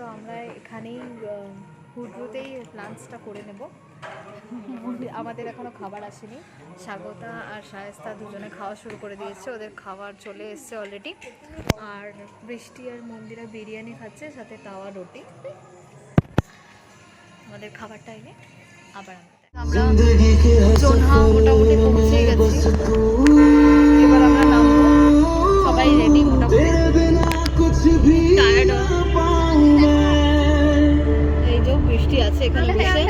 তো আমরা এখানেই হুডরুতেই লাঞ্চটা করে নেব। আমাদের এখনও খাবার আসেনি। স্বাগতা আর শায়েস্তা দুজনে খাওয়া শুরু করে দিয়েছে, ওদের খাবার চলে এসছে অলরেডি। আর বৃষ্টি আর মন্দিরা বিরিয়ানি খাচ্ছে, সাথে তাওয়া রুটি। আমাদের খাবারটা এনে আবার আমরা জোনহা মোটামুটি পৌঁছে গেছি। এবার আমরা নামবো, সবাই রেডি মোটামুটি। টায়ার্ড এই যে বৃষ্টি আছে এখানে বসে,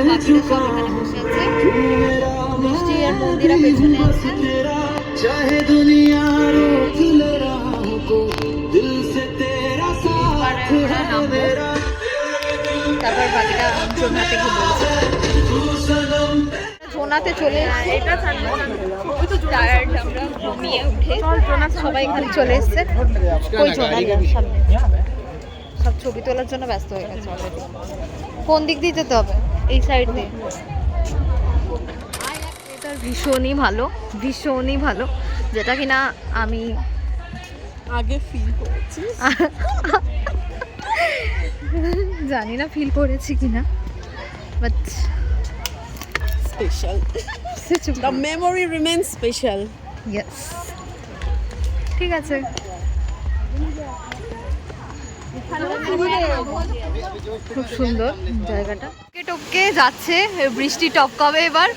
বাকিরা সব এখানে বসে আছে। বৃষ্টি আর মন্দিরা পেছনে আছে। তারপর বাকিটা জোনাতে গিয়ে বলছে। জোনাতে চলে এসছে, টায়ার্ড আমরা ঘুমিয়ে উঠে সবাই এখানে চলে এসছে। ওই জোনার সামনে সব ছবি তোলার জন্য ব্যস্ত হয়ে গেছে অলরেডি। কোন দিক দিয়ে যেতে হবে? এই সাইড দিয়ে। এটা ভীষণই ভালো, ভীষণই ভালো, যেটা কিনা আমি আগে ফিল করেছি। জানি না ফিল করেছি কিনা, but special. The memory remains special. Yes, ঠিক আছে। খুব সুন্দর জায়গাটা। টপকে যাচ্ছে বৃষ্টি, টপকাবে এবার।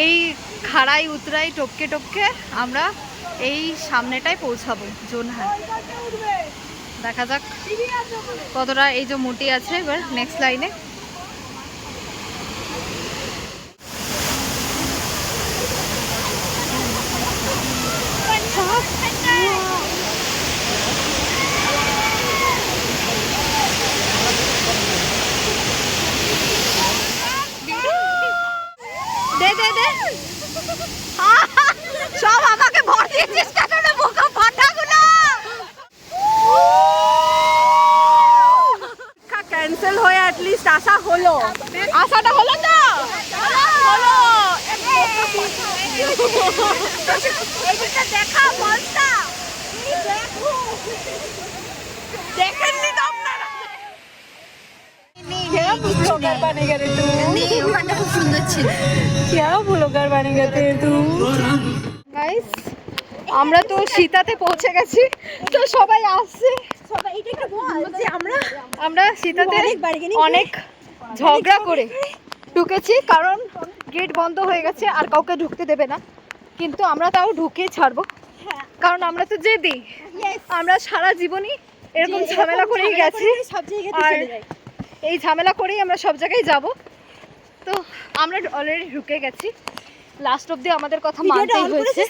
এই খাড়াই উতরাই টপকে টপকে আমরা এই সামনেটায় পৌঁছাবো জোনহা। দেখা যাক কতটা। এই যে মোটি আছে এবার নেক্সট লাইনে। দে দে দে, সব আমাকে ভর দিয়েছিস কেন রে বোকা ফাটাগুলো। ক্যান্সেল হয়ে অ্যাটলিস্ট আসা হলো। আশাটা হলো তো, হলো। এইটা দেখা বলতা, দেখেননি তো আপনারা? क्या ब्लॉगर बनेगा रे तू? नहीं ওখানটা খুব সুন্দর ছিল। क्या ब्लॉगर बनेगा तू? গাইস, আমরা তো সীতাতে পৌঁছে গেছি, তো সবাই আসছে। সবাই এটা একটা বল যে আমরা সীতাতে অনেক ঝগড়া করে ঢুকেছি, কারণ গেট বন্ধ হয়ে গেছে আর কাউকে ঢুকতে দেবে না। কিন্তু আমরা তাও ঢুকেই ছাড়বো, কারণ আমরা তো জেদি। আমরা সারা জীবনই এরকম ঝামেলা করেই গেছি, আর এই ঝামেলা করেই আমরা সব জায়গায় যাব। তো আমরা অলরেডি ঢুকে গেছি, লাস্ট অবধি আমাদের কথা মানতেই হয়েছে।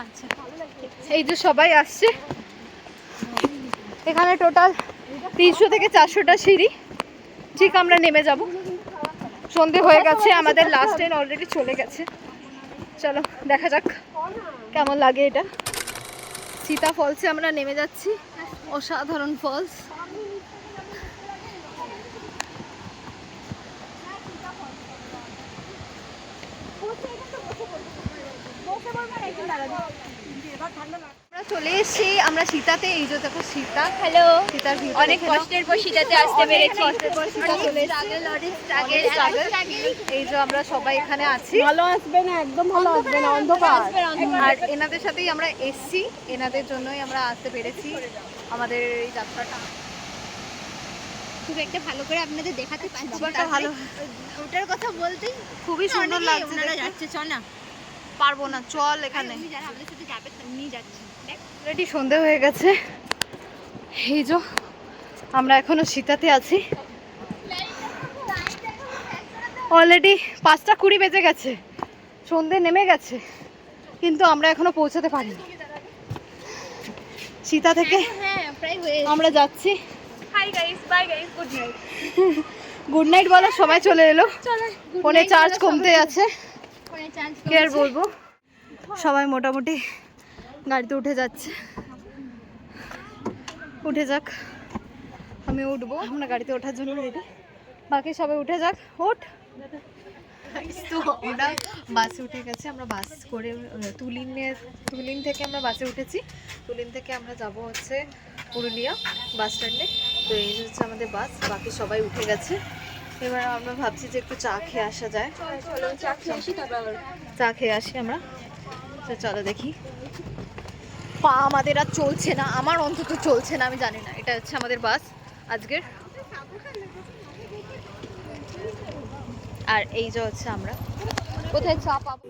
আচ্ছা, এই যে সবাই আসছে। এখানে টোটাল 300 থেকে 400টা সিঁড়ি। ঠিক আমরা নেমে যাব। সন্ধে হয়ে গেছে, আমাদের লাস্ট ট্রেন অলরেডি চলে গেছে। চলো দেখা যাক কেমন লাগে এটা। সীতা ফলসে আমরা নেমে যাচ্ছি, অসাধারণ ফলস। আমরা চলে এসেছি, আমরা সীতাতে। এই যে দেখো সীতা, হ্যালো, সীতার ভিতরে অনেক কষ্টের পর সীতাতে আসতে পেরেছি। এই যে আমরা সবাই এখানে আছি। ভালো আসবে না, একদম ভালো আসবে না, অন্ধকার। আর এনাদের সাথেই আমরা এসছি, এনাদের জন্যই আমরা আসতে পেরেছি আমাদের এই যাত্রাটা। খুব একটা ভালো করে আপনাদের দেখাতে পাচ্ছি একটা ভালো, ওটার কথা বলতেই খুবই সুন্দর লাগছে। ওনারা যাচ্ছে, চ না। পারবো না, চল এখানে। তুমি যারা আমাদের সাথে যাবে নিয়ে যাচ্ছি। অলরেডি সন্ধে হয়ে গেছে। এই যে আমরা এখনো সীতাতে আছি। অলরেডি 5:20 বেজে গেছে, সন্ধে নেমে গেছে, কিন্তু আমরা এখনো পৌঁছাতে পারিনি। সীতা থেকে প্রায় হয়ে আমরা যাচ্ছি। Hi guys, bye guys, good night. Good night বলার সময় চলে এলো। ফোনে চার্জ কমতে আছে, কি আর বলবো। সবাই মোটামুটি গাড়িতে উঠে যাচ্ছে। উঠে যাক, আমি উঠবো। আমরা গাড়িতে ওঠার জন্য রেডি, বাকি সবাই উঠে যাক। ওঠ। তো আমরা বাসে উঠে গেছি, আমরা বাস করে তুলিন থেকে আমরা বাসে উঠেছি। তুলিন থেকে আমরা যাব হচ্ছে পুরুলিয়া বাস স্ট্যান্ডে। তো এই হচ্ছে আমাদের বাস, বাকি সবাই উঠে গেছে। এবার আমরা ভাবছি যে একটু চা খেয়ে আসা যায়। চা খেয়ে আসি আমরা। তো চলো দেখি। পা আমাদের আর চলছে না, আমার অন্তত চলছে না, আমি জানি না। এটা হচ্ছে আমাদের বাস আজকের। আর এই যে হচ্ছে আমরা কোথায় চা পাবো।